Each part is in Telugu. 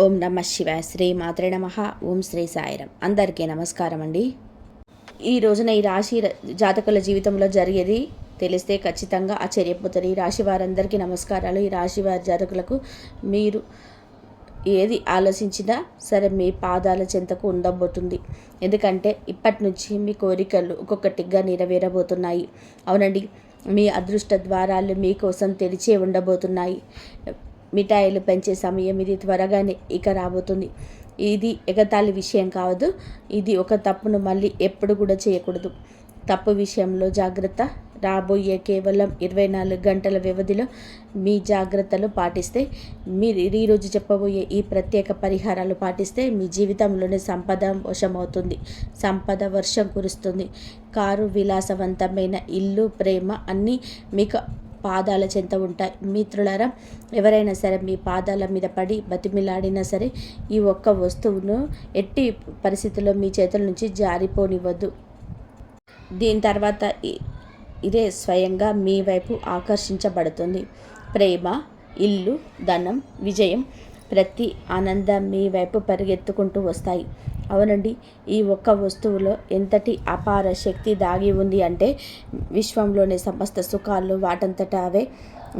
ఓం నమ శివాయ. శ్రీ మాత్రే నమ. ఓం శ్రీ సాయిరం. అందరికీ నమస్కారం అండి. ఈ రోజున ఈ రాశి జాతకుల జీవితంలో జరిగేది తెలిస్తే ఖచ్చితంగా ఆశ్చర్యపోతారు. ఈ రాశి వారందరికీ నమస్కారాలు. ఈ రాశి వారి జాతకులకు మీరు ఏది ఆలోచించినా సరే మీ పాదాల చెంతకు ఉండబోతుంది. ఎందుకంటే ఇప్పటి నుంచి మీ కోరికలు ఒక్కొక్కటిగా నెరవేరబోతున్నాయి. అవునండి, మీ అదృష్ట ద్వారాలు మీకోసం తెరిచే ఉండబోతున్నాయి. మిఠాయిలు పెంచే సమయం ఇది త్వరగానే ఇక రాబోతుంది. ఇది ఎగతాళి విషయం కావద్దు. ఇది ఒక తప్పును మళ్ళీ ఎప్పుడు కూడా చేయకూడదు. తప్పు విషయంలో జాగ్రత్త. రాబోయే కేవలం 24 గంటల వ్యవధిలో మీ జాగ్రత్తలు పాటిస్తే, మీరు ఈరోజు చెప్పబోయే ఈ ప్రత్యేక పరిహారాలు పాటిస్తే మీ జీవితంలోనే సంపద వశమవుతుంది. సంపద వర్షం కురుస్తుంది. కారు, విలాసవంతమైన ఇల్లు, ప్రేమ అన్నీ మీకు పాదాల చెంత ఉంటాయి. మిత్రులారా, ఎవరైనా సరే మీ పాదాల మీద పడి బతిమిలాడినా సరే ఈ ఒక్క వస్తువును ఎట్టి పరిస్థితుల్లో మీ చేతుల నుంచి జారిపోనివ్వద్దు. దీని తర్వాత ఇదే స్వయంగా మీ వైపు ఆకర్షించబడుతుంది. ప్రేమ, ఇల్లు, ధనం, విజయం, ప్రతి ఆనందం మీ వైపు పరిగెత్తుకుంటూ వస్తాయి. అవునండి, ఈ ఒక్క వస్తువులో ఎంతటి అపార శక్తి దాగి ఉంది అంటే విశ్వంలోని సమస్త సుఖాలు వాటంతట అవే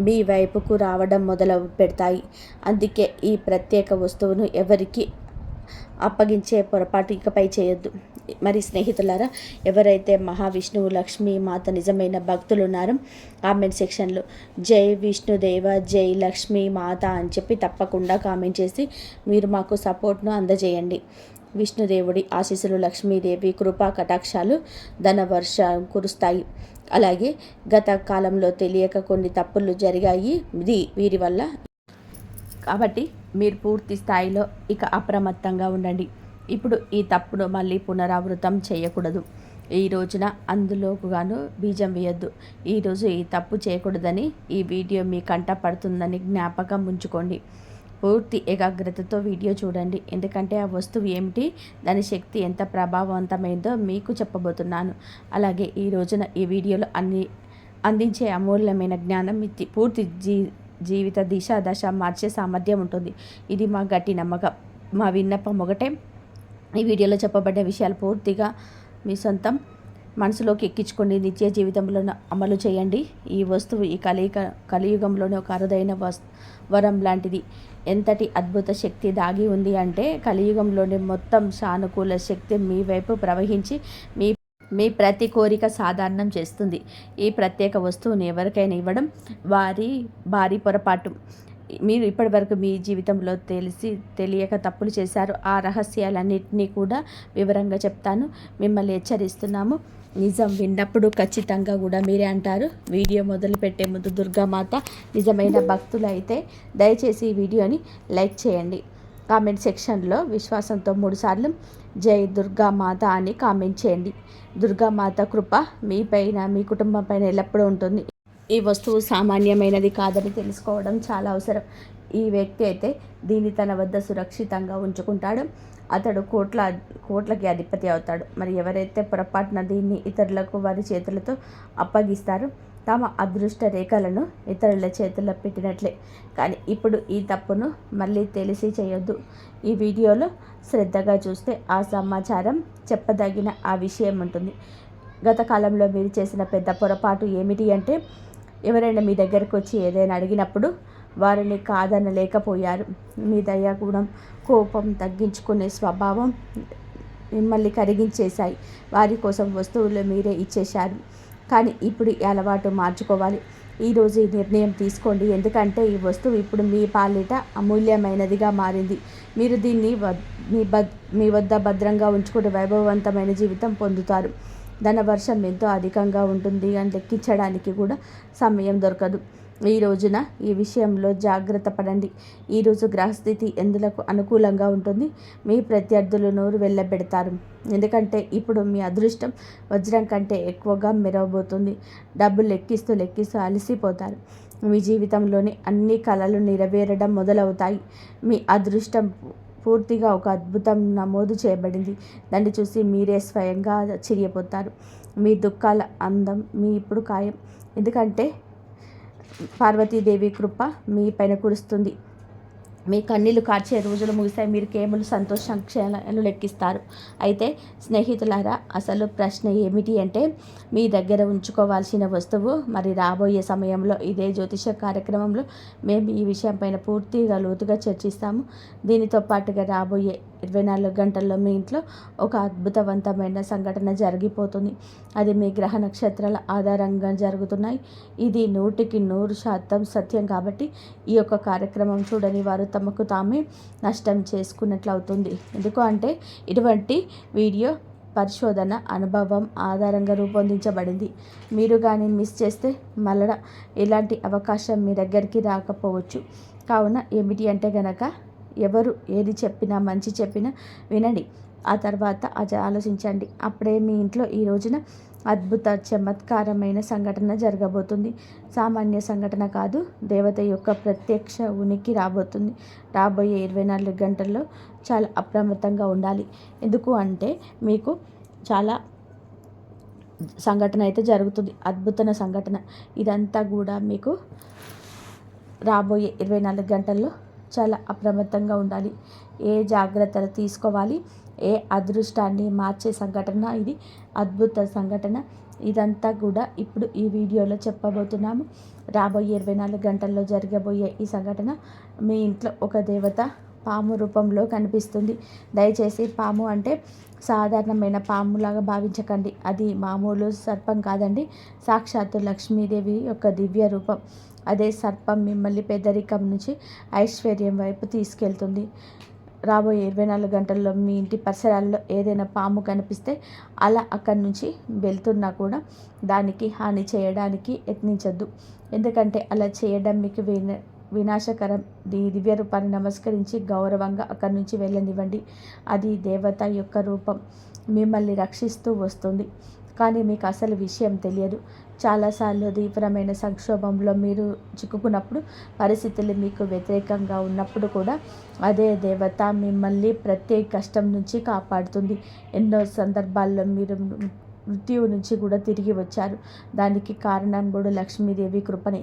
మీ వైపుకు రావడం మొదలు పెడతాయి. అందుకే ఈ ప్రత్యేక వస్తువును ఎవరికి అప్పగించే పొరపాటు ఇకపై చేయొద్దు. మరి స్నేహితులారా, ఎవరైతే మహావిష్ణువు, లక్ష్మీ మాత నిజమైన భక్తులు ఉన్నారో కామెంట్ సెక్షన్లో జై విష్ణుదేవ, జై లక్ష్మీ మాత అని చెప్పి తప్పకుండా కామెంట్ చేసి మీరు మాకు సపోర్ట్ను అందజేయండి. విష్ణుదేవుడి ఆశీస్సులు, లక్ష్మీదేవి కృపా కటాక్షాలు, ధనవర్ష కురుస్తాయి. అలాగే గత కాలంలో తెలియక కొన్ని తప్పులు జరిగాయి వీరి వల్ల. కాబట్టి మీరు పూర్తి స్థాయిలో ఇక అప్రమత్తంగా ఉండండి. ఇప్పుడు ఈ తప్పును మళ్ళీ పునరావృతం చేయకూడదు. ఈ రోజున అందులోకి గాను బీజం వేయొద్దు. ఈరోజు ఈ తప్పు చేయకూడదని ఈ వీడియో మీ కంట పడుతుందని జ్ఞాపకం ఉంచుకోండి. పూర్తి ఏకాగ్రతతో వీడియో చూడండి. ఎందుకంటే ఆ వస్తువు ఏమిటి, దాని శక్తి ఎంత ప్రభావవంతమైందో మీకు చెప్పబోతున్నాను. అలాగే ఈ రోజున ఈ వీడియోలో అందించే అమూల్యమైన జ్ఞానం పూర్తి జీవిత దశ మార్చే సామర్థ్యం ఉంటుంది. ఇది మా గట్టి నమ్మకం. మా విన్నపం ఒకటే, ఈ వీడియోలో చెప్పబడ్డ విషయాలు పూర్తిగా మీ సొంతం మనసులోకి ఎక్కించుకోండి. నిత్య జీవితంలో అమలు చేయండి. ఈ వస్తువు ఈ కలియుగంలోనే ఒక అరుదైన వరం లాంటిది. ఎంతటి అద్భుత శక్తి దాగి ఉంది అంటే కలియుగంలోనే మొత్తం సానుకూల శక్తి మీ వైపు ప్రవహించి మీ ప్రతి కోరిక సాధారణం చేస్తుంది. ఈ ప్రత్యేక వస్తువుని ఎవరికైనా ఇవ్వడం భారీ పొరపాటు. మీరు ఇప్పటివరకు మీ జీవితంలో తెలియక తప్పులు చేశారు. ఆ రహస్యాలన్నింటినీ కూడా వివరంగా చెప్తాను. మిమ్మల్ని హెచ్చరిస్తున్నాము. నిజం విన్నప్పుడు ఖచ్చితంగా కూడా మీరే అంటారు. వీడియో మొదలు పెట్టే ముందు దుర్గామాత నిజమైన భక్తులు అయితే దయచేసి ఈ వీడియోని లైక్ చేయండి. కామెంట్ సెక్షన్లో విశ్వాసంతో 3 సార్లు జై దుర్గామాత అని కామెంట్ చేయండి. దుర్గామాత కృప మీపైన, మీ కుటుంబం పైన ఎల్లప్పుడూ ఉంటుంది. ఈ వస్తువు సామాన్యమైనది కాదని తెలుసుకోవడం చాలా అవసరం. ఈ వ్యక్తి అయితే దీన్ని తన వద్ద సురక్షితంగా ఉంచుకుంటాడు. అతడు కోట్లకి అధిపతి అవుతాడు. మరి ఎవరైతే పొరపాటున దీన్ని ఇతరులకు వారి చేతులతో అప్పగిస్తారో తమ అదృష్ట రేఖలను ఇతరుల చేతుల్లో పెట్టినట్లే. కానీ ఇప్పుడు ఈ తప్పును మళ్ళీ తెలిసి చేయొద్దు. ఈ వీడియోలో శ్రద్ధగా చూస్తే ఆ సమాచారం చెప్పదగిన ఆ విషయం ఉంటుంది. గత కాలంలో మీరు చేసిన పెద్ద పొరపాటు ఏమిటి అంటే, ఎవరైనా మీ దగ్గరకు వచ్చి ఏదైనా అడిగినప్పుడు వారిని కాదనలేకపోయారు. మీ దయాగుణం, కోపం తగ్గించుకునే స్వభావం మిమ్మల్ని కరిగించేశాయి. వారి కోసం వస్తువులు మీరే ఇచ్చేశారు. కానీ ఇప్పుడు ఈ అలవాటు మార్చుకోవాలి. ఈరోజు ఈ నిర్ణయం తీసుకోండి. ఎందుకంటే ఈ వస్తువు ఇప్పుడు మీ పాలిట అమూల్యమైనదిగా మారింది. మీరు దీన్ని మీ వద్ద భద్రంగా ఉంచుకుని వైభవవంతమైన జీవితం పొందుతారు. ధనవర్షం ఎంతో అధికంగా ఉంటుంది అని లెక్కించడానికి కూడా సమయం దొరకదు. ఈ రోజున ఈ విషయంలో జాగ్రత్త పడండి. ఈరోజు గ్రహస్థితి ఎందులకు అనుకూలంగా ఉంటుంది. మీ ప్రత్యర్థులు నోరు వెళ్ళబెడతారు. ఎందుకంటే ఇప్పుడు మీ అదృష్టం వజ్రం కంటే ఎక్కువగా మెరవబోతుంది. డబ్బు లెక్కిస్తూ అలసిపోతారు. మీ జీవితంలోని అన్ని కళలు నెరవేరడం మొదలవుతాయి. మీ అదృష్టం పూర్తిగా ఒక అద్భుతం నమోదు చేయబడింది. దాన్ని చూసి మీరే స్వయంగా ఆశ్చర్యపోతారు. మీ దుఃఖాల అందం మీ ఇప్పుడు ఖాయం. ఎందుకంటే పార్వతీదేవి కృప మీ పైన కురుస్తుంది. మీ కన్నీళ్లు కార్చే రోజులు ముగిస్తాయి. మీరు కేవలం సంతోషాలు లెక్కిస్తారు. అయితే స్నేహితులారా, అసలు ప్రశ్న ఏమిటి అంటే, మీ దగ్గర ఉంచుకోవాల్సిన వస్తువు మరి రాబోయే సమయంలో ఇదే జ్యోతిష కార్యక్రమంలో మేము ఈ విషయం పైన పూర్తిగా లోతుగా చర్చిస్తాము. దీనితో పాటుగా రాబోయే 24 గంటల్లో మీ ఇంట్లో ఒక అద్భుతవంతమైన సంఘటన జరిగిపోతుంది. అది మీ గ్రహ నక్షత్రాల ఆధారంగా జరుగుతున్నాయి. ఇది 100% సత్యం. కాబట్టి ఈ యొక్క కార్యక్రమం చూడని వారు తమకు తామే నష్టం చేసుకున్నట్లు అవుతుంది. ఎందుకు అంటే ఇటువంటి వీడియో పరిశోధన అనుభవం ఆధారంగా రూపొందించబడింది. మీరు కానీ మిస్ చేస్తే మళ్ళా ఎలాంటి అవకాశం మీ దగ్గరికి రాకపోవచ్చు. కావున ఏమిటి అంటే గనక, ఎవరు ఏది చెప్పినా, మంచి చెప్పినా వినండి. ఆ తర్వాత అది ఆలోచించండి. అప్పుడే మీ ఇంట్లో ఈ రోజున అద్భుత చమత్కారమైన సంఘటన జరగబోతుంది. సామాన్య సంఘటన కాదు, దేవత యొక్క ప్రత్యక్ష ఉనికి రాబోతుంది. రాబోయే 24 గంటల్లో చాలా అప్రమత్తంగా ఉండాలి. ఎందుకు అంటే మీకు చాలా సంఘటన అయితే జరుగుతుంది, అద్భుత సంఘటన. ఇదంతా కూడా మీకు రాబోయే 24 గంటల్లో చాలా అప్రమత్తంగా ఉండాలి. ఏ జాగ్రత్తలు తీసుకోవాలి, ఏ అదృష్టాన్ని మార్చే సంఘటన ఇది, అద్భుత సంఘటన. ఇదంతా కూడా ఇప్పుడు ఈ వీడియోలో చెప్పబోతున్నాము. రాబోయే 24 గంటల్లో జరగబోయే ఈ సంఘటన మీ ఇంట్లో ఒక దేవత పాము రూపంలో కనిపిస్తుంది. దయచేసి పాము అంటే సాధారణమైన పాములాగా భావించకండి. అది మామూలు సర్పం కాదండి, సాక్షాత్తు లక్ష్మీదేవి యొక్క దివ్య రూపం. అదే సర్పం మిమ్మల్ని పేదరికం నుంచి ఐశ్వర్యం వైపు తీసుకెళ్తుంది. రాబోయే 24 గంటల్లో మీ ఇంటి పరిసరాల్లో ఏదైనా పాము కనిపిస్తే అలా అక్కడి నుంచి వెళ్తున్నా కూడా దానికి హాని చేయడానికి యత్నించద్దు. ఎందుకంటే అలా చేయడం మీకు వినాశకరం. దివ్య రూపాన్ని నమస్కరించి గౌరవంగా అక్కడి నుంచి వెళ్ళనివ్వండి. అది దేవత యొక్క రూపం, మిమ్మల్ని రక్షిస్తూ వస్తుంది. కానీ మీకు అసలు విషయం తెలియదు. చాలాసార్లు తీవ్రమైన సంక్షోభంలో మీరు చిక్కుకున్నప్పుడు, పరిస్థితులు మీకు వ్యతిరేకంగా ఉన్నప్పుడు కూడా అదే దేవత మిమ్మల్ని ప్రతి కష్టం నుంచి కాపాడుతుంది. ఎన్నో సందర్భాల్లో మీరు మృత్యువు నుంచి కూడా తిరిగి వచ్చారు. దానికి కారణం కూడా లక్ష్మీదేవి కృపనే.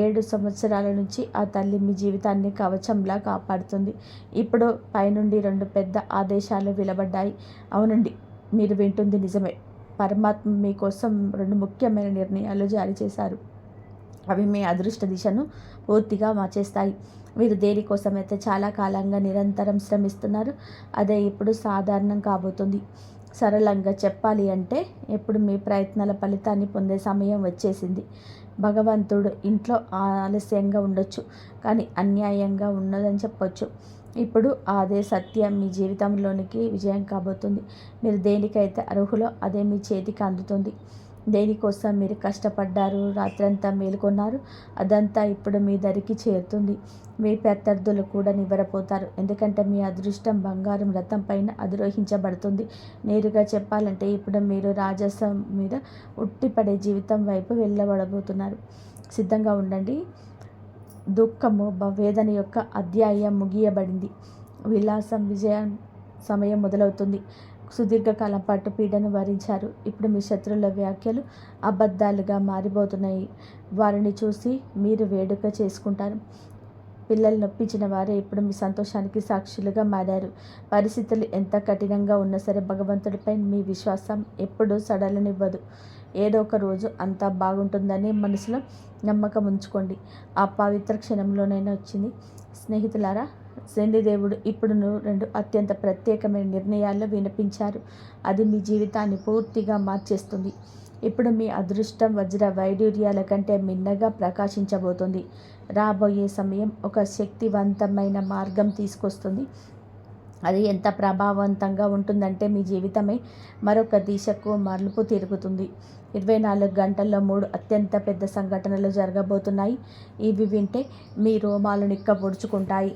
7 సంవత్సరాల నుంచి ఆ తల్లి మీ జీవితాన్ని కవచంలా కాపాడుతుంది. ఇప్పుడు పైనుండి 2 పెద్ద ఆదేశాలు వెలువడ్డాయి. అవునండి, మీరు వింటుంది నిజమే. పరమాత్మ మీకోసం 2 ముఖ్యమైన నిర్ణయాలు జారీ చేశారు. అవి మీ అదృష్ట దిశను పూర్తిగా మార్చేస్తాయి. మీరు దేనికోసమైతే చాలా కాలంగా నిరంతరం శ్రమిస్తున్నారు, అదే ఇప్పుడు సాధారణం కాబోతుంది. సరళంగా చెప్పాలి అంటే, ఇప్పుడు మీ ప్రయత్నాల ఫలితాన్ని పొందే సమయం వచ్చేసింది. భగవంతుడు ఇంట్లో ఆలస్యంగా ఉండొచ్చు, కానీ అన్యాయంగా ఉన్నదని చెప్పొచ్చు. ఇప్పుడు అదే సత్యం మీ జీవితంలోనికి విజయం కాబోతుంది. మీరు దేనికైతే అర్హులో అదే మీ చేతికి అందుతుంది. దేనికోసం మీరు కష్టపడ్డారు, రాత్రంతా మేలుకొన్నారు, అదంతా ఇప్పుడు మీ దరికి చేరుతుంది. మీ ప్రత్యర్థులు కూడా నివ్వెరపోతారు. ఎందుకంటే మీ అదృష్టం బంగారం రథం పైన అధిరోహించబడుతుంది. నేరుగా చెప్పాలంటే ఇప్పుడు మీరు రాజసం మీద ఉట్టిపడే జీవితం వైపు వెళ్ళబడబోతున్నారు. సిద్ధంగా ఉండండి. దుఃఖము, వేదన యొక్క అధ్యాయం ముగియబడింది. విలాసం విజయం సమయం మొదలవుతుంది. సుదీర్ఘకాలం పాటు పీడను భరించారు. ఇప్పుడు మీ శత్రువుల వ్యాఖ్యలు అబద్ధాలుగా మారిపోతున్నాయి. వారిని చూసి మీరు వేడుక చేసుకుంటారు. పిల్లలు నొప్పించిన వారే ఇప్పుడు మీ సంతోషానికి సాక్షులుగా మారారు. పరిస్థితులు ఎంత కఠినంగా ఉన్నా సరే భగవంతుడిపై మీ విశ్వాసం ఎప్పుడూ సడలనివ్వదు. ఏదో ఒక రోజు అంతా బాగుంటుందని మనసులో నమ్మకం ఉంచుకోండి. ఆ పవిత్ర క్షణంలోనైనా వచ్చింది. స్నేహితులారా, శనిదేవుడు ఇప్పుడు 2 అత్యంత ప్రత్యేకమైన నిర్ణయాలు వినిపించారు. అది మీ జీవితాన్ని పూర్తిగా మార్చేస్తుంది. ఇప్పుడు మీ అదృష్టం వజ్ర వైడూర్యాల కంటే మిన్నగా ప్రకాశించబోతుంది. రాబోయే సమయం ఒక శక్తివంతమైన మార్గం తీసుకొస్తుంది. అది ఎంత ప్రభావవంతంగా ఉంటుందంటే మీ జీవితమే మరొక దిశకు మలుపు తిరుగుతుంది. 24 గంటల్లో 3 అత్యంత పెద్ద సంఘటనలు జరగబోతున్నాయి. ఇవి వింటే మీ రోమాలు నిక్కబొడుచుకుంటాయి.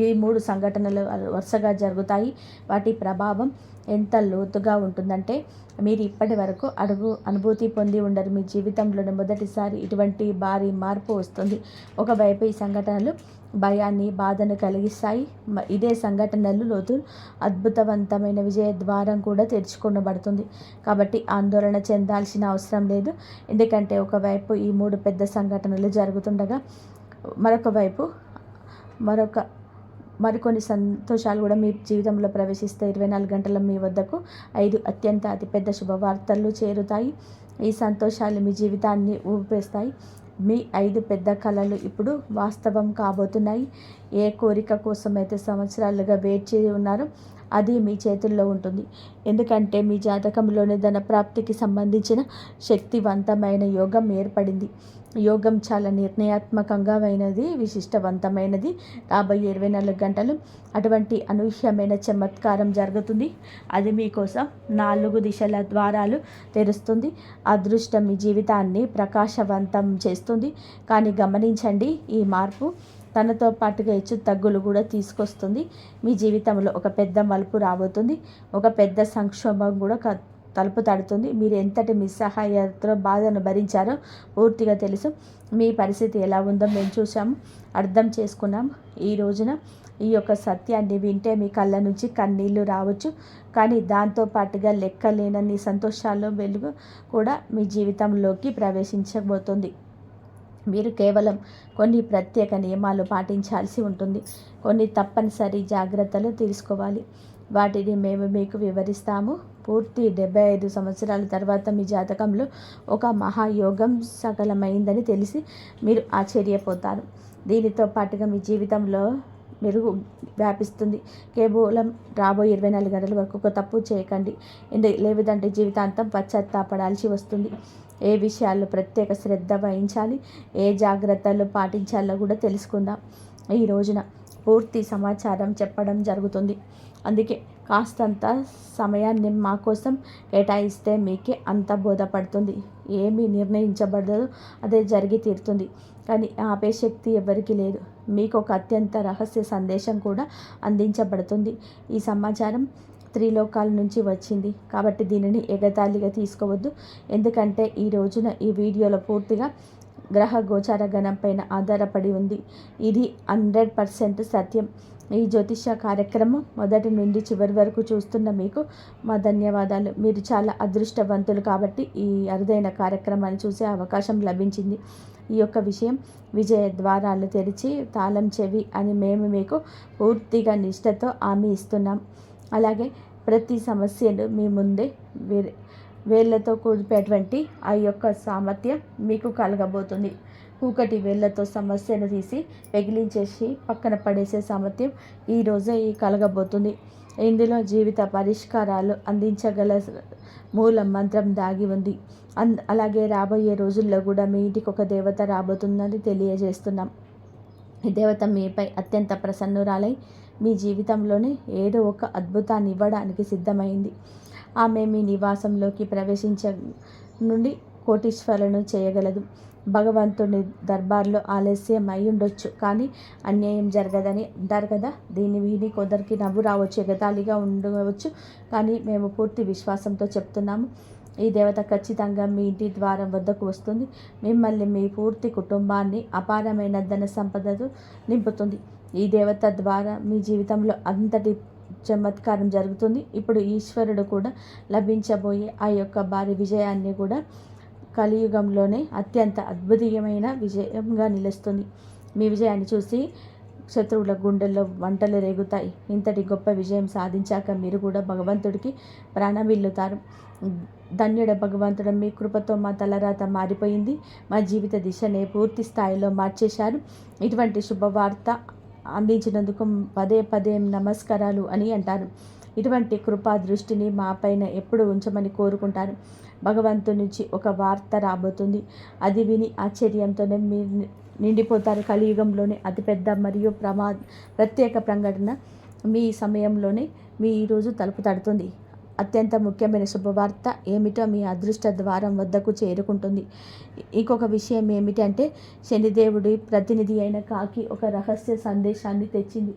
ఈ 3 సంఘటనలు వరుసగా జరుగుతాయి. వాటి ప్రభావం ఎంత లోతుగా ఉంటుందంటే మీరు ఇప్పటి వరకు అనుభూతి పొంది ఉండరు. మీ జీవితంలోనే మొదటిసారి ఇటువంటి భారీ మార్పు వస్తుంది. ఒకవైపు ఈ సంఘటనలు భయాన్ని, బాధను కలిగిస్తాయి. ఇదే సంఘటనలు లోతు అద్భుతవంతమైన విజయ ద్వారం కూడా తెరుచుకొనబడుతుంది. కాబట్టి ఆందోళన చెందాల్సిన అవసరం లేదు. ఎందుకంటే ఒకవైపు ఈ 3 పెద్ద సంఘటనలు జరుగుతుండగా మరొక మరికొన్ని సంతోషాలు కూడా మీ జీవితంలో ప్రవేశిస్తే 24 గంటల మీ వద్దకు 5 అత్యంత అతిపెద్ద శుభవార్తలు చేరుతాయి. ఈ సంతోషాలు మీ జీవితాన్ని ఊపేస్తాయి. మీ 5 పెద్ద కళలు ఇప్పుడు వాస్తవం కాబోతున్నాయి. ఏ కోరిక కోసమైతే సంవత్సరాలుగా వెయిట్ చేసి ఉన్నారో అది మీ చేతుల్లో ఉంటుంది. ఎందుకంటే మీ జాతకంలోనే ధన ప్రాప్తికి సంబంధించిన శక్తివంతమైన యోగం ఏర్పడింది. యోగం చాలా నిర్ణయాత్మకంగా అయినది, విశిష్టవంతమైనది. రాబోయే 24 గంటలు అటువంటి అనూహ్యమైన చమత్కారం జరుగుతుంది. అది మీకోసం 4 దిశల ద్వారాలు తెరుస్తుంది. అదృష్టం మీ జీవితాన్ని ప్రకాశవంతం చేస్తుంది. కానీ గమనించండి, ఈ మార్పు తనతో పాటుగా హెచ్చు తగ్గులు కూడా తీసుకొస్తుంది. మీ జీవితంలో ఒక పెద్ద మలుపు రాబోతుంది. ఒక పెద్ద సంక్షోభం కూడా తలుపు తడుతుంది. మీరు ఎంతటి నిస్సహాయతతో బాధను భరించారో పూర్తిగా తెలుసు. మీ పరిస్థితి ఎలా ఉందో మేము చూసాము, అర్థం చేసుకున్నాం. ఈ రోజున ఈ యొక్క సత్యాన్ని వింటే మీ కళ్ళ నుంచి కన్నీళ్లు రావచ్చు. కానీ దాంతో పాటుగా లెక్కలేనన్ని సంతోషాలు వెలుగు కూడా మీ జీవితంలోకి ప్రవేశించబోతుంది. మీరు కేవలం కొన్ని ప్రత్యేక నియమాలు పాటించాల్సి ఉంటుంది. కొన్ని తప్పనిసరి జాగ్రత్తలు తీసుకోవాలి. వాటిని మేము మీకు వివరిస్తాము. పూర్తి 75 సంవత్సరాల తర్వాత మీ జాతకంలో ఒక మహాయోగం సఫలమైందని తెలిసి మీరు ఆశ్చర్యపోతారు. దీనితో పాటుగా మీ జీవితంలో మెరుగు వ్యాపిస్తుంది. కేవలం రాబోయే 24 గంటల వరకు ఒక తప్పు చేయకండి. లేదంటే జీవితాంతం పశ్చాత్తాపడాల్సి వస్తుంది. ఏ విషయాల్లో ప్రత్యేక శ్రద్ధ వహించాలి, ఏ జాగ్రత్తలు పాటించాలో కూడా తెలుసుకుందాం. ఈ రోజున పూర్తి సమాచారం చెప్పడం జరుగుతుంది. అందుకే కాస్తంత సమయాన్ని మా కోసం కేటాయిస్తే మీకే అంత బోధపడుతుంది. ఏమీ నిర్ణయించబడదో అదే జరిగి తీరుతుంది. కానీ ఆపే శక్తి ఎవరికీ లేదు. మీకు ఒక అత్యంత రహస్య సందేశం కూడా అందించబడుతుంది. ఈ సమాచారం త్రిలోకాల నుంచి వచ్చింది కాబట్టి దీనిని ఎగతాళిగా తీసుకోవద్దు. ఎందుకంటే ఈ రోజున ఈ వీడియోలో పూర్తిగా గ్రహ గోచార గణం పైన ఆధారపడి ఉంది. ఇది 100% సత్యం. ఈ జ్యోతిష కార్యక్రమం మొదటి నుండి చివరి వరకు చూస్తున్న మీకు మా ధన్యవాదాలు. మీరు చాలా అదృష్టవంతులు కాబట్టి ఈ అరుదైన కార్యక్రమాన్ని చూసే అవకాశం లభించింది. ఈ యొక్క విషయం విజయ ద్వారాలు తెరిచి తాళం చెవి అని మేము మీకు పూర్తిగా నిష్ఠతో హామీ ఇస్తున్నాం. అలాగే ప్రతి సమస్యను మీ ముందే వేళ్లతో కూడిపేటువంటి ఆ యొక్క సామర్థ్యం మీకు కలగబోతుంది. కూకటి వేళ్లతో సమస్యను తీసి పెగిలించేసి పక్కన పడేసే సామర్థ్యం ఈరోజే కలగబోతుంది. ఇందులో జీవిత పరిష్కారాలు అందించగల మూల మంత్రం దాగి ఉంది. అలాగే రాబోయే రోజుల్లో కూడా మీ ఇంటికి ఒక దేవత రాబోతుందని తెలియజేస్తున్నాం. ఈ దేవత మీపై అత్యంత ప్రసన్నురాలై మీ జీవితంలోనే ఏదో ఒక అద్భుతాన్ని ఇవ్వడానికి సిద్ధమైంది. ఆమె మీ నివాసంలోకి ప్రవేశించ నుండి కోటీశ్వరులను చేయగలదు. భగవంతుని దర్బార్లో ఆలస్యం అయి ఉండొచ్చు, కానీ అన్యాయం జరగదని అంటారు కదా. దీన్ని విని కొందరికి నవ్వు రావచ్చు, ఎగతాళిగా ఉండవచ్చు. కానీ మేము పూర్తి విశ్వాసంతో చెప్తున్నాము, ఈ దేవత ఖచ్చితంగా మీ ఇంటి ద్వారం వద్దకు వస్తుంది. మిమ్మల్ని, మీ పూర్తి కుటుంబాన్ని అపారమైన ధన సంపదతో నింపుతుంది. ఈ దేవత ద్వారా మీ జీవితంలో అంతటి చమత్కారం జరుగుతుంది. ఇప్పుడు ఈశ్వరుడు కూడా లభించబోయే ఆ యొక్క భారీ విజయాన్ని కూడా కలియుగంలోనే అత్యంత అద్భుతమైన విజయంగా నిలుస్తుంది. మీ విజయాన్ని చూసి శత్రువుల గుండెల్లో మంటలు రేగుతాయి. ఇంతటి గొప్ప విజయం సాధించాక మీరు కూడా భగవంతుడికి ప్రాణమిల్లుతారు. ధన్యుడ భగవంతుడు, మీ కృపతో మా తలరాత మారిపోయింది. మా జీవిత దిశనే పూర్తి స్థాయిలో మార్చేశారు. ఇటువంటి శుభవార్త అందించినందుకు పదే పదే నమస్కారాలు అని అంటారు. ఇటువంటి కృపా దృష్టిని మా పైన ఎప్పుడు ఉంచమని కోరుకుంటారు. భగవంతుడి నుంచి ఒక వార్త రాబోతుంది. అది విని ఆశ్చర్యంతోనే మీరు నిండిపోతారు. కలియుగంలోనే అతిపెద్ద మరియు ప్రత్యేక ప్రకటన మీ సమయంలోనే మీ ఈరోజు తలుపు తడుతుంది. అత్యంత ముఖ్యమైన శుభవార్త ఏమిటో మీ అదృష్ట ద్వారం వద్దకు చేరుకుంటుంది. ఇంకొక విషయం ఏమిటంటే, శనిదేవుడి ప్రతినిధి అయిన కాకి ఒక రహస్య సందేశాన్ని తెచ్చింది.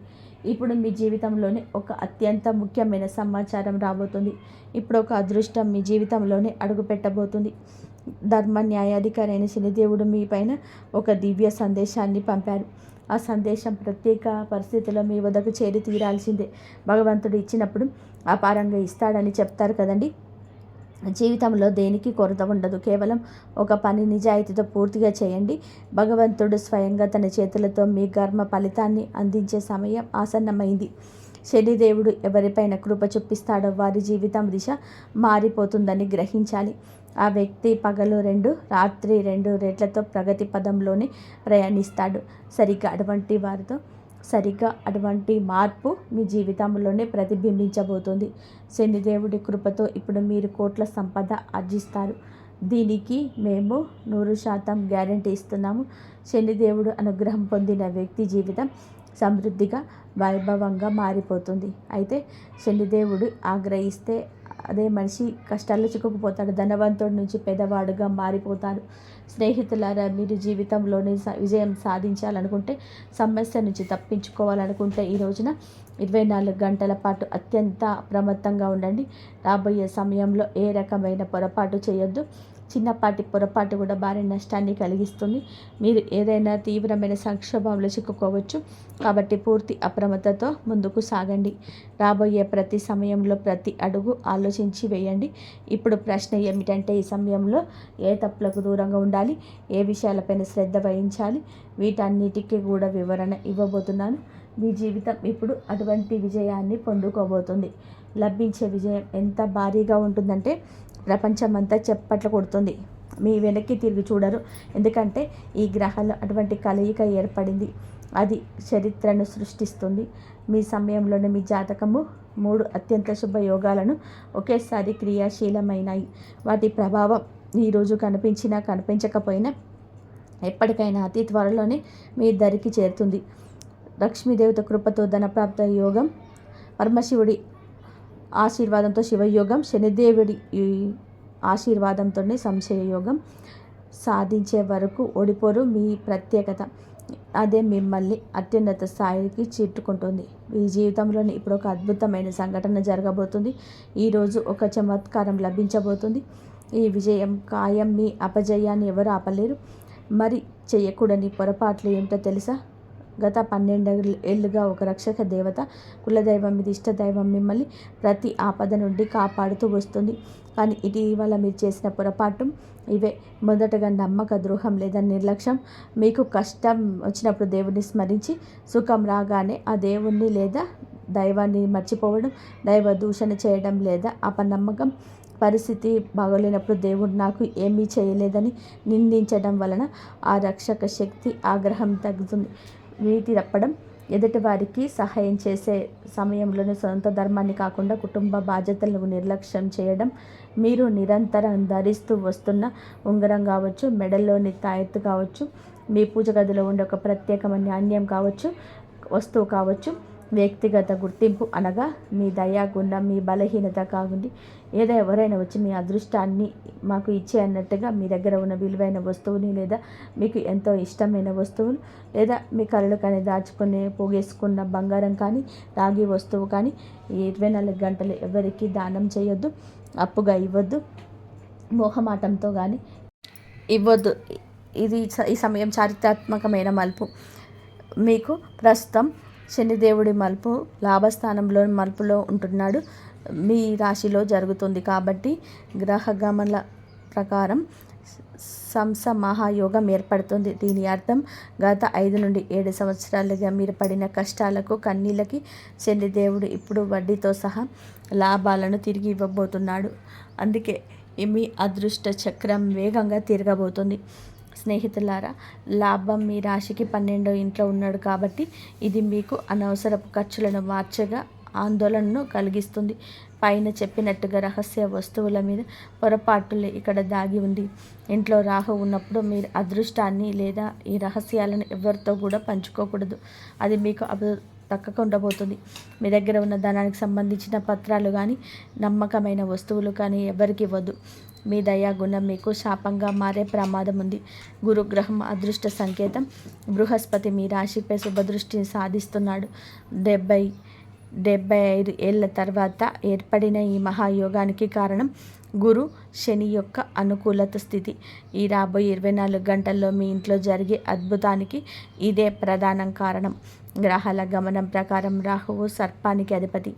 ఇప్పుడు మీ జీవితంలోనే ఒక అత్యంత ముఖ్యమైన సమాచారం రాబోతుంది. ఇప్పుడు ఒక అదృష్టం మీ జీవితంలోనే అడుగు పెట్టబోతుంది. ధర్మ న్యాయాధికారి అయిన శనిదేవుడు మీ పైన ఒక దివ్య సందేశాన్ని పంపారు. ఆ సందేశం ప్రత్యేక పరిస్థితుల్లో మీ వద్దకు చేరి తీరాల్సిందే. భగవంతుడు ఇచ్చినప్పుడు అపారంగా ఇస్తాడని చెప్తారు కదండి. జీవితంలో దేనికి కొరత ఉండదు. కేవలం ఒక పని నిజాయితీతో పూర్తిగా చేయండి. భగవంతుడు స్వయంగా తన చేతులతో మీ కర్మ ఫలితాన్ని అందించే సమయం ఆసన్నమైంది. శనిదేవుడు ఎవరిపైన కృప చూపిస్తాడో వారి జీవితం దిశ మారిపోతుందని గ్రహించాలి. ఆ వ్యక్తి పగలు 2, రాత్రి 2 రేట్లతో ప్రగతి పదంలోనే ప్రయాణిస్తాడు. సరిగ్గా అటువంటి మార్పు మీ జీవితంలోనే ప్రతిబింబించబోతుంది. శనిదేవుడి కృపతో ఇప్పుడు మీరు కోట్ల సంపద ఆర్జిస్తారు. దీనికి మేము 100% గ్యారంటీ ఇస్తున్నాము. శనిదేవుడు అనుగ్రహం పొందిన వ్యక్తి జీవితం సమృద్ధిగా, వైభవంగా మారిపోతుంది. అయితే శనిదేవుడు ఆగ్రహిస్తే అదే మనిషి కష్టాల్లో చిక్కుకుపోతాడు. ధనవంతుడి నుంచి పేదవాడుగా మారిపోతాడు. స్నేహితులారా, మీరు జీవితంలోని విజయం సాధించాలనుకుంటే, సమస్య నుంచి తప్పించుకోవాలనుకుంటే ఈ రోజున 24 గంటల పాటు అత్యంత అప్రమత్తంగా ఉండండి. రాబోయే సమయంలో ఏ రకమైన పొరపాటు చేయొద్దు. చిన్నపాటి పొరపాటు కూడా భారీ నష్టాన్ని కలిగిస్తుంది. మీరు ఏదైనా తీవ్రమైన సంక్షోభంలో చిక్కుకోవచ్చు. కాబట్టి పూర్తి అప్రమత్తతో ముందుకు సాగండి. రాబోయే ప్రతి సమయంలో ప్రతి అడుగు ఆలోచించి వేయండి. ఇప్పుడు ప్రశ్న ఏమిటంటే, ఈ సమయంలో ఏ తప్పులకు దూరంగా ఉండాలి, ఏ విషయాలపైన శ్రద్ధ వహించాలి, వీటన్నిటికీ కూడా వివరణ ఇవ్వబోతున్నాను. మీ జీవితం ఇప్పుడు అటువంటి విజయాన్ని పొందుకోబోతుంది. లభించే విజయం ఎంత భారీగా ఉంటుందంటే ప్రపంచమంతా చప్పట్లు కొడుతుంది. మీ వెనక్కి తిరిగి చూడరు. ఎందుకంటే ఈ గ్రహాల్లో అటువంటి కలయిక ఏర్పడింది. అది చరిత్రను సృష్టిస్తుంది. మీ సమయంలోనే మీ జాతకము 3 అత్యంత శుభయోగాలను ఒకేసారి క్రియాశీలమైనాయి. వాటి ప్రభావం ఈరోజు కనిపించినా కనిపించకపోయినా ఎప్పటికైనా అతి త్వరలోనే మీ దరికి చేరుతుంది. లక్ష్మీదేవత కృపతో ధనప్రాప్త యోగం, పరమశివుడి ఆశీర్వాదంతో శివయోగం, శనిదేవుడి ఆశీర్వాదంతోనే సంశయ యోగం. సాధించే వరకు ఓడిపోరు. మీ ప్రత్యేకత అదే మిమ్మల్ని అత్యున్నత స్థాయికి చేర్చుకుంటుంది. మీ జీవితంలోని ఇప్పుడు ఒక అద్భుతమైన సంఘటన జరగబోతుంది. ఈరోజు ఒక చమత్కారం లభించబోతుంది. ఈ విజయం ఖాయం. మీ అపజయాన్ని ఎవరు ఆపలేరు. మరి చేయకూడని పొరపాట్లు ఏమిటో తెలుసా? గత 12 ఏళ్ళుగా ఒక రక్షక దేవత, కులదైవం, ఇది ఇష్టదైవం మిమ్మల్ని ప్రతి ఆపద నుండి కాపాడుతూ వస్తుంది. కానీ ఇటీవల మీరు చేసిన పొరపాటు ఇవే. మొదటగా నమ్మక ద్రోహం లేదా నిర్లక్ష్యం. మీకు కష్టం వచ్చినప్పుడు దేవుడిని స్మరించి, సుఖం రాగానే ఆ దేవుణ్ణి లేదా దైవాన్ని మర్చిపోవడం, దైవ దూషణ చేయడం లేదా అపనమ్మకం. పరిస్థితి బాగోలేనప్పుడు దేవుడు నాకు ఏమీ చేయలేదని నిందించడం వలన ఆ రక్షక శక్తి ఆగ్రహం తగ్గుతుంది. వీటి తప్పడం, ఎదుటి వారికి సహాయం చేసే సమయంలోనే సొంత ధర్మాన్ని కాకుండా కుటుంబ బాధ్యతలను నిర్లక్ష్యం చేయడం, మీరు నిరంతరం ధరిస్తూ వస్తున్న ఉంగరం కావచ్చు, మెడల్లోని తాయెత్తు కావచ్చు, మీ పూజ గదిలో ఉండే ఒక ప్రత్యేకమైన నాణ్యం కావచ్చు, వస్తువు కావచ్చు, వ్యక్తిగత గుర్తింపు అనగా మీ దయా గుణం, మీ బలహీనత కాకుండా ఎవరైనా వచ్చి మీ అదృష్టాన్ని మాకు ఇచ్చే అన్నట్టుగా మీ దగ్గర ఉన్న విలువైన వస్తువుని లేదా మీకు ఎంతో ఇష్టమైన వస్తువులు లేదా మీ కళ్ళు కానీ దాచుకుని పోగేసుకున్న బంగారం కానీ రాగి వస్తువు కానీ 24 గంటలు ఎవరికి దానం చేయొద్దు. అప్పుగా ఇవ్వద్దు. మోహమాటంతో కానీ ఇవ్వద్దు. ఈ సమయం చారిత్రాత్మకమైన మలుపు. మీకు ప్రస్తుతం శనిదేవుడి మలుపు లాభస్థానంలో మలుపులో ఉంటున్నాడు. మీ రాశిలో జరుగుతుంది. కాబట్టి గ్రహగమన ప్రకారం మహాయోగం ఏర్పడుతుంది. దీని అర్థం గత 5 నుండి 7 సంవత్సరాలుగా మీరు పడిన కష్టాలకు, కన్నీళ్ళకి శనిదేవుడు ఇప్పుడు వడ్డీతో సహా లాభాలను తిరిగి ఇవ్వబోతున్నాడు. అందుకే మీ అదృష్ట చక్రం వేగంగా తిరగబోతుంది. స్నేహితులారా, లాభం మీ రాశికి 12వ ఇంట్లో ఉన్నాడు కాబట్టి ఇది మీకు అనవసరపు ఖర్చులను మార్చగా ఆందోళనను కలిగిస్తుంది. పైన చెప్పినట్టుగా రహస్య వస్తువుల మీద పొరపాటులే ఇక్కడ దాగి ఉంది. ఇంట్లో రాహు ఉన్నప్పుడు మీరు అదృష్టాన్ని లేదా ఈ రహస్యాలను ఎవరితో కూడా పంచుకోకూడదు. అది మీకు దక్కకుండా పోతుంది. మీ దగ్గర ఉన్న ధనానికి సంబంధించిన పత్రాలు కానీ నమ్మకమైన వస్తువులు కానీ ఎవరికి ఇవ్వద్దు. మీ దయా గుణం మీకు శాపంగా మారే ప్రమాదం ఉంది. గురుగ్రహం అదృష్ట సంకేతం. బృహస్పతి మీ రాశిపై శుభదృష్టిని సాధిస్తున్నాడు. 75 ఏళ్ల తర్వాత ఏర్పడిన ఈ మహాయోగానికి కారణం గురు శని యొక్క అనుకూలత స్థితి. ఈ రాబోయే 24 గంటల్లో మీ ఇంట్లో జరిగే అద్భుతానికి ఇదే ప్రధాన కారణం. గ్రహాల గమనం ప్రకారం రాహువు సర్పానికి అధిపతి.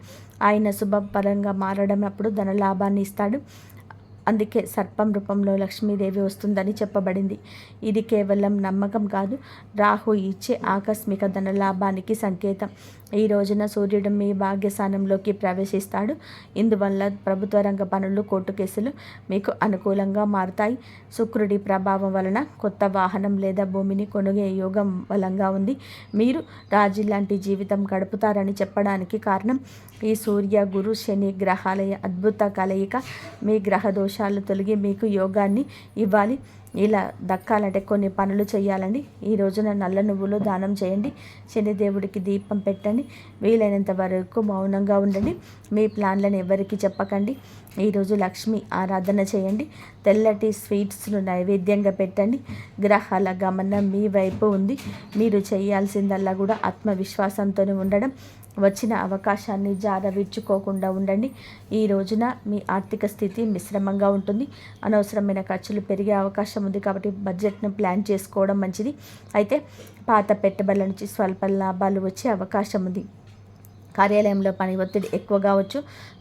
ఆయన శుభపరంగా మారడం అప్పుడు ధనలాభాన్ని ఇస్తాడు. అందుకే సర్పం రూపంలో లక్ష్మీదేవి వస్తుందని చెప్పబడింది. ఇది కేవలం నమ్మకం కాదు, రాహు ఇచ్చే ఆకస్మిక ధనలాభానికి సంకేతం. ఈ రోజున సూర్యుడు మీ భాగ్యస్థానంలోకి ప్రవేశిస్తాడు. ఇందువల్ల ప్రభుత్వ రంగ పనులు, కోర్టు కేసులు మీకు అనుకూలంగా మారుతాయి. శుక్రుడి ప్రభావం వలన కొత్త వాహనం లేదా భూమిని కొనుగే యోగం బలంగా ఉంది. మీరు రాజు లాంటి జీవితం గడుపుతారని చెప్పడానికి కారణం ఈ సూర్య, గురు, శని గ్రహాల అద్భుత కలయిక. మీ గ్రహ దోషాలు తొలగి మీకు యోగాన్ని ఇవ్వాలి. ఇలా దక్కాలంటే కొన్ని పనులు చేయాలండి. ఈ రోజున నల్ల నువ్వులు దానం చేయండి. శనిదేవుడికి దీపం పెట్టండి. వీలైనంత వరకు మౌనంగా ఉండండి. మీ ప్లాన్లను ఎవరికి చెప్పకండి. ఈరోజు లక్ష్మి ఆరాధన చేయండి. తెల్లటి స్వీట్స్ను నైవేద్యంగా పెట్టండి. గ్రహాల గమనం మీ వైపు ఉంది. మీరు చేయాల్సిందల్లా కూడా ఆత్మవిశ్వాసంతో ఉండడం. వచ్చిన అవకాశాన్ని జారవిడ్చుకోకుండా ఉండండి. ఈ రోజున మీ ఆర్థిక స్థితి మిశ్రమంగా ఉంటుంది. అనవసరమైన ఖర్చులు పెరిగే అవకాశం ఉంది కాబట్టి బడ్జెట్ను ప్లాన్ చేసుకోవడం మంచిది. అయితే పాత పెట్టుబడుల నుంచి స్వల్ప లాభాలు వచ్చే అవకాశం ఉంది. కార్యాలయంలో పని ఒత్తిడి ఎక్కువ కావచ్చు.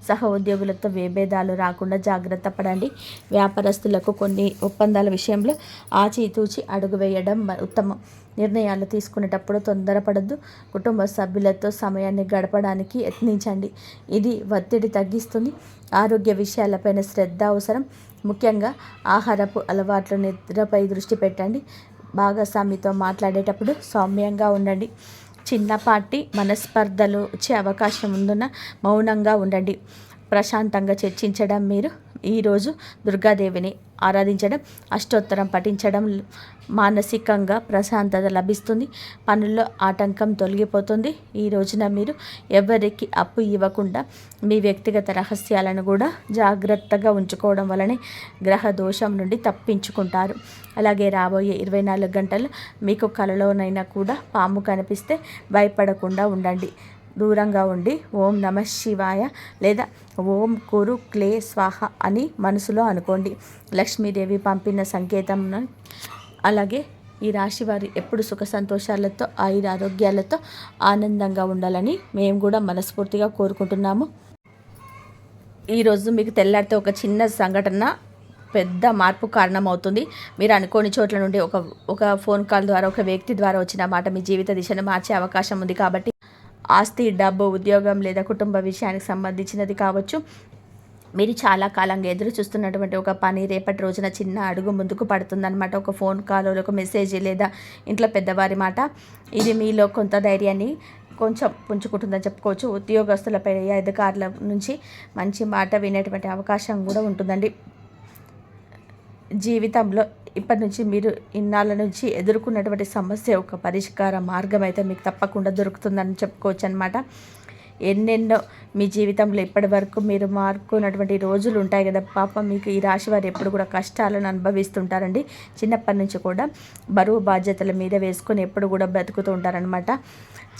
సహ ఉద్యోగులతో విభేదాలు రాకుండా జాగ్రత్త పడండి. వ్యాపారస్తులకు కొన్ని ఒప్పందాల విషయంలో ఆచితూచి అడుగు వేయడం ఉత్తమం. నిర్ణయాలు తీసుకునేటప్పుడు తొందరపడద్దు. కుటుంబ సభ్యులతో సమయాన్ని గడపడానికి యత్నించండి. ఇది ఒత్తిడి తగ్గిస్తుంది. ఆరోగ్య విషయాలపైన శ్రద్ధ అవసరం. ముఖ్యంగా ఆహారపు అలవాట్లు, నిద్రపై దృష్టి పెట్టండి. భాగస్వామితో మాట్లాడేటప్పుడు సౌమ్యంగా ఉండండి. చిన్నపాటి మనస్పర్ధలు వచ్చే అవకాశం ఉందున మౌనంగా ఉండండి. ప్రశాంతంగా చర్చించడం. మీరు ఈరోజు దుర్గాదేవిని ఆరాధించడం, అష్టోత్తరం పఠించడం మానసికంగా ప్రశాంతత లభిస్తుంది. పనుల్లో ఆటంకం తొలగిపోతుంది. ఈ రోజున మీరు ఎవరికి అప్పు ఇవ్వకుండా మీ వ్యక్తిగత రహస్యాలను కూడా జాగ్రత్తగా ఉంచుకోవడం వలనే గ్రహ దోషం నుండి తప్పించుకుంటారు. అలాగే రాబోయే 24 గంటలు మీకు కలలోనైనా కూడా పాము కనిపిస్తే భయపడకుండా ఉండండి. దూరంగా ఉండి ఓం నమ శివాయ లేదా ఓం కురు క్లే స్వాహ అని మనసులో అనుకోండి. లక్ష్మీదేవి పంపిన సంకేతం. అలాగే ఈ రాశి వారు ఎప్పుడు సుఖ సంతోషాలతో, ఆయురారోగ్యాలతో ఆనందంగా ఉండాలని మేము కూడా మనస్ఫూర్తిగా కోరుకుంటున్నాము. ఈరోజు మీకు తెల్లారితే ఒక చిన్న సంఘటన పెద్ద మార్పు కారణమవుతుంది. మీరు అనుకోని చోట్ల నుండి ఒక ఫోన్ కాల్ ద్వారా, ఒక వ్యక్తి ద్వారా వచ్చిన మాట మీ జీవిత దిశను మార్చే అవకాశం ఉంది. కాబట్టి ఆస్తి, డబ్బు, ఉద్యోగం లేదా కుటుంబ విషయానికి సంబంధించినది కావచ్చు. మీరు చాలా కాలంగా ఎదురు చూస్తున్నటువంటి ఒక పని రేపటి రోజున చిన్న అడుగు ముందుకు పడుతుందన్నమాట. ఒక ఫోన్ కాల్, ఒక మెసేజ్ లేదా ఇంట్లో పెద్దవారి మాట. ఇది మీలో కొంత ధైర్యాన్ని కొంచెం పుంజుకుంటుందని చెప్పుకోవచ్చు. ఉద్యోగస్తులపై, అధికారుల నుంచి మంచి మాట వినేటువంటి అవకాశం కూడా ఉంటుందండి. జీవితంలో ఇప్పటి నుంచి మీరు ఇన్నాళ్ళ నుంచి ఎదుర్కొన్నటువంటి సమస్య ఒక పరిష్కార మార్గం అయితే మీకు తప్పకుండా దొరుకుతుందని చెప్పుకోవచ్చు అనమాట. ఎన్నెన్నో మీ జీవితంలో ఇప్పటి వరకు మీరు మార్చుకున్నటువంటి రోజులు ఉంటాయి కదా. పాపం మీకు ఈ రాశి వారు ఎప్పుడు కూడా కష్టాలను అనుభవిస్తుంటారండి. చిన్నప్పటి నుంచి కూడా బరువు బాధ్యతల మీద వేసుకొని ఎప్పుడు కూడా బ్రతుకుతూ ఉంటారనమాట.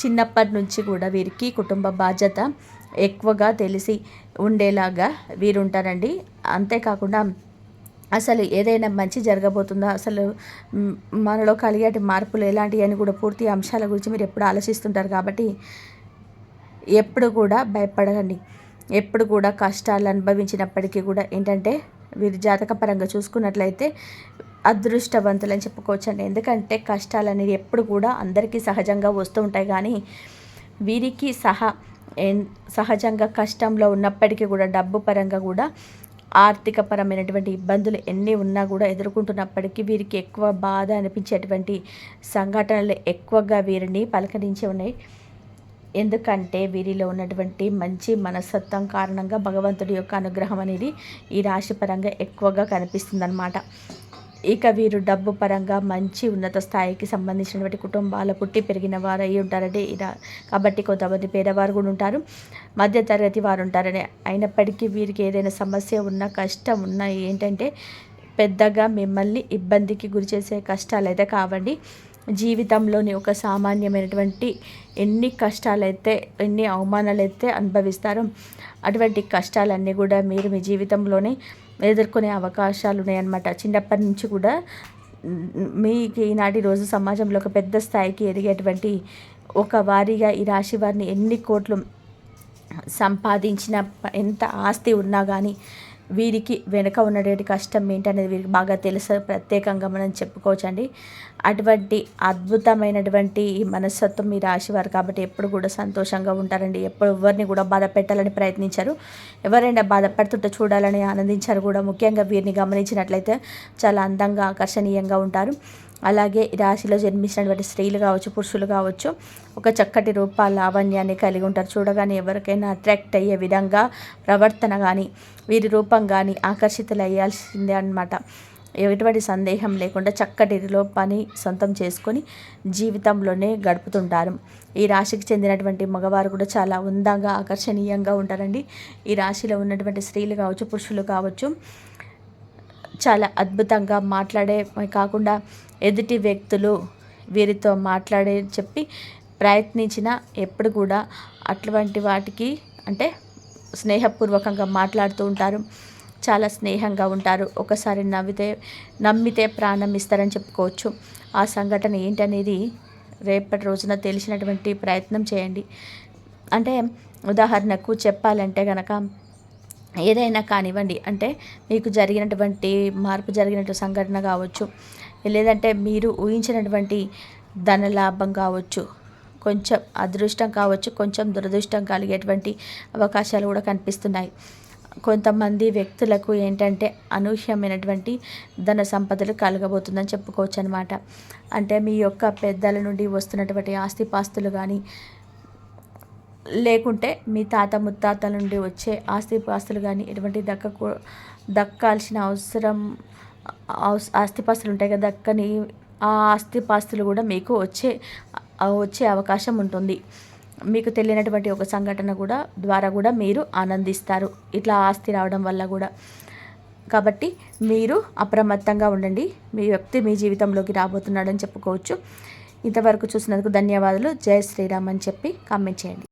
చిన్నప్పటి నుంచి కూడా వీరికి కుటుంబ బాధ్యత ఎక్కువగా తెలిసి ఉండేలాగా వీరుంటారండి. అంతేకాకుండా అసలు ఏదైనా మంచి జరగబోతుందా, అసలు మనలో కలిగేటి మార్పులు ఎలాంటివి అని కూడా పూర్తి అంశాల గురించి మీరు ఎప్పుడు ఆలోచిస్తుంటారు. కాబట్టి ఎప్పుడు కూడా భయపడకండి. ఎప్పుడు కూడా కష్టాలు అనుభవించినప్పటికీ కూడా ఏంటంటే వీరి జాతకపరంగా చూసుకున్నట్లయితే అదృష్టవంతులని చెప్పుకోవచ్చండి. ఎందుకంటే కష్టాలు అనేవి ఎప్పుడు కూడా అందరికీ సహజంగా వస్తూ ఉంటాయి. కానీ వీరికి సహజంగా కష్టంలో ఉన్నప్పటికీ కూడా డబ్బు పరంగా కూడా ఆర్థికపరమైనటువంటి ఇబ్బందులు ఎన్ని ఉన్నా కూడా ఎదుర్కొంటున్నప్పటికీ వీరికి ఎక్కువ బాధ అనిపించేటువంటి సంఘటనలు ఎక్కువగా వీరిని పలకరించి ఉన్నాయి. ఎందుకంటే వీరిలో ఉన్నటువంటి మంచి మనస్తత్వం కారణంగా భగవంతుడి యొక్క అనుగ్రహం అనేది ఈ రాశి పరంగా ఎక్కువగా కనిపిస్తుందన్నమాట. ఇక వీరు డబ్బు పరంగా మంచి ఉన్నత స్థాయికి సంబంధించినటువంటి కుటుంబాల పుట్టి పెరిగిన వారు అయి ఉంటారండి. కాబట్టి కొంతమంది పేదవారు కూడా ఉంటారు, మధ్యతరగతి వారు ఉంటారని. అయినప్పటికీ వీరికి ఏదైనా సమస్య ఉన్నా, కష్టం ఉన్నా ఏంటంటే పెద్దగా మిమ్మల్ని ఇబ్బందికి గురి చేసే కష్టాలు అయితే కావండి. జీవితంలోని ఒక సామాన్యమైనటువంటి ఎన్ని కష్టాలైతే, ఎన్ని అవమానాలైతే అనుభవిస్తారో అటువంటి కష్టాలన్నీ కూడా మీరు మీ జీవితంలోనే ఎదుర్కొనే అవకాశాలు ఉన్నాయన్నమాట. చిన్నప్పటి నుంచి కూడా మీకు ఈనాటి రోజు సమాజంలో ఒక పెద్ద స్థాయికి ఎదిగేటువంటి ఒక వారిగా ఈ రాశి వారిని ఎన్ని కోట్లు సంపాదించిన, ఎంత ఆస్తి ఉన్నా కానీ వీరికి వెనుక ఉన్నటువంటి కష్టం ఏంటనేది వీరికి బాగా తెలుసు, ప్రత్యేకంగా మనం చెప్పుకోవచ్చండి. అటువంటి అద్భుతమైనటువంటి ఈ మనస్తత్వం మీ రాశివారు కాబట్టి ఎప్పుడు కూడా సంతోషంగా ఉంటారండి. ఎప్పుడు ఎవరిని కూడా బాధ పెట్టాలని ప్రయత్నించారు, ఎవరైనా బాధపడుతుంటే చూడాలని ఆనందించారు కూడా. ముఖ్యంగా వీరిని గమనించినట్లయితే చాలా అందంగా ఆకర్షణీయంగా ఉంటారు. అలాగే ఈ రాశిలో జన్మించినటువంటి స్త్రీలు కావచ్చు, పురుషులు కావచ్చు, ఒక చక్కటి రూప లావణ్యాన్ని కలిగి ఉంటారు. చూడగానే ఎవరికైనా అట్రాక్ట్ అయ్యే విధంగా ప్రవర్తన కానీ, వీరి రూపం కానీ ఆకర్షితులయ్యాల్సిందే అన్నమాట. ఎటువంటి సందేహం లేకుండా చక్కటి పని సొంతం చేసుకొని జీవితంలోనే గడుపుతుంటారు. ఈ రాశికి చెందినటువంటి మగవారు కూడా చాలా అందంగా ఆకర్షణీయంగా ఉంటారండి. ఈ రాశిలో ఉన్నటువంటి స్త్రీలు కావచ్చు, పురుషులు కావచ్చు, చాలా అద్భుతంగా మాట్లాడే కాకుండా ఎదుటి వ్యక్తులు వీరితో మాట్లాడే చెప్పి ప్రయత్నించిన ఎప్పుడు కూడా అటువంటి వాటికి అంటే స్నేహపూర్వకంగా మాట్లాడుతూ ఉంటారు. చాలా స్నేహంగా ఉంటారు. ఒకసారి నమ్మితే ప్రాణం ఇస్తారని చెప్పుకోవచ్చు. ఆ సంఘటన ఏంటనేది రేపటి రోజున తెలిసినటువంటి ప్రయత్నం చేయండి. అంటే ఉదాహరణకు చెప్పాలంటే కనుక ఏదైనా కానివ్వండి, అంటే మీకు జరిగినటువంటి మార్పు జరిగినటువంటి సంఘటన కావచ్చు, లేదంటే మీరు ఊహించినటువంటి ధనలాభం కావచ్చు, కొంచెం అదృష్టం కావచ్చు, కొంచెం దురదృష్టం కలిగేటువంటి అవకాశాలు కూడా కనిపిస్తున్నాయి. కొంతమంది వ్యక్తులకు ఏంటంటే అనూహ్యమైనటువంటి ధన సంపదలు కలగబోతుందని చెప్పుకోవచ్చు అనమాట. అంటే మీ యొక్క పెద్దల నుండి వస్తున్నటువంటి ఆస్తిపాస్తులు కానీ, లేకుంటే మీ తాత ముత్తాతల నుండి వచ్చే ఆస్తిపాస్తులు కానీ ఎటువంటి దక్కాల్సిన ఆస్తిపాస్తులు ఉంటాయి కదా, దక్కని ఆ ఆస్తిపాస్తులు కూడా మీకు వచ్చే అవకాశం ఉంటుంది. మీకు తెలియనటువంటి ఒక సంఘటన ద్వారా కూడా మీరు ఆనందిస్తారు, ఇట్లా ఆస్తి రావడం వల్ల కూడా. కాబట్టి మీరు అప్రమత్తంగా ఉండండి. మీ వ్యక్తి మీ జీవితంలోకి రాబోతున్నాడని చెప్పుకోవచ్చు. ఇంతవరకు చూసినందుకు ధన్యవాదాలు. జై శ్రీరామ్ అని చెప్పి కామెంట్ చేయండి.